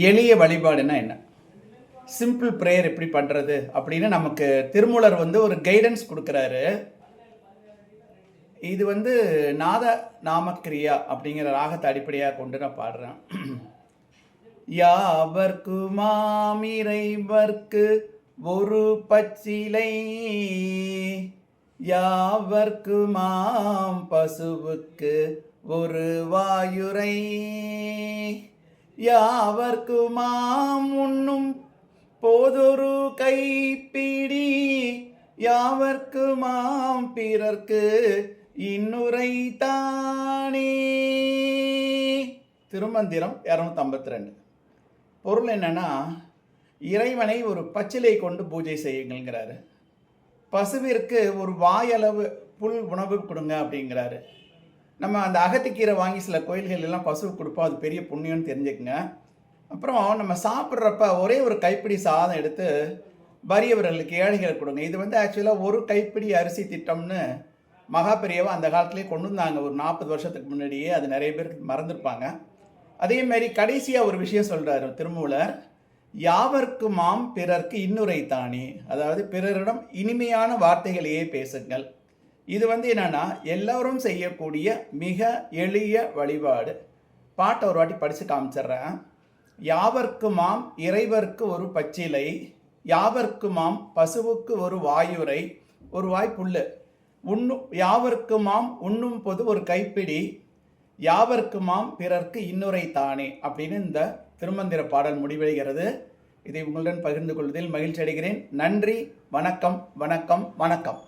எளிய வழிபாடுன்னா என்ன? Simple prayer எப்படி பண்ணுறது அப்படின்னு நமக்கு திருமூலர் ஒரு கைடன்ஸ் கொடுக்குறாரு. இது நாத நாமக்கிரியா அப்படிங்கிற ராகத்தை அடிப்படையாக கொண்டு நான் பாடுறேன். யாவர்க்குமாம் இறைவர்க்கு ஒரு பச்சிலை, யாவர்க்குமாம் பசுவுக்கு ஒரு வாயுரை, யாவர்க்குமாம் உண்ணும் போதொரு கைப்பிடி, யாவர்க்குமாம் பிறர்க்கு இன்னுரை தானே. திருமந்திரம் 252. பொருள் என்னன்னா, இறைவனை ஒரு பச்சிலை கொண்டு பூஜை செய்யுங்கள்ங்கிறாரு. பசுவிற்கு ஒரு வாயளவு புல் உணவு கொடுங்க அப்படிங்கிறாரு. நம்ம அந்த அகத்திக்கீரை வாங்கி சில கோயில்கள் எல்லாம் பசுவுக்கு கொடுப்போம், அது பெரிய புண்ணியம்னு தெரிஞ்சுக்குங்க. அப்புறம் நம்ம சாப்பிட்றப்ப ஒரே ஒரு கைப்பிடி சாதம் எடுத்து வறியவர்களுக்கு ஏழைகளுக்கு கொடுங்க. இது ஆக்சுவலாக ஒரு கைப்பிடி அரிசி திட்டம்னு மகாபெரியவா அந்த காலத்துலேயே கொண்டு வந்தாங்க, ஒரு 40 வருஷத்துக்கு முன்னாடியே. அது நிறைய பேருக்கு மறந்துருப்பாங்க. அதேமாரி கடைசியாக ஒரு விஷயம் சொல்கிறாரு திருமூலர், யாவர்க்குமாம் பிறர்க்கு இன்னுரை தானே. அதாவது பிறரிடம் இனிமையான வார்த்தைகளையே பேசுங்கள். இது என்னன்னா எல்லோரும் செய்யக்கூடிய மிக எளிய வழிபாடு. பாட்டை ஒரு வாட்டி படித்து காமிச்சிட்றேன். யாவர்க்குமாம் இறைவர்க்கு ஒரு பச்சிலை, யாவர்க்குமாம் பசுவுக்கு ஒரு வாயுரை, ஒரு வாய் புல்லு, யாவர்க்குமாம் உண்ணும் போது ஒரு கைப்பிடி, யாவர்க்குமாம் பிறர்க்கு இன்னுரை தானே அப்படின்னு இந்த திருமந்திர பாடல் முடிவடைகிறது. இதை உங்களுடன் பகிர்ந்து கொள்வதில் மகிழ்ச்சி அடைகிறேன். நன்றி. வணக்கம், வணக்கம், வணக்கம்.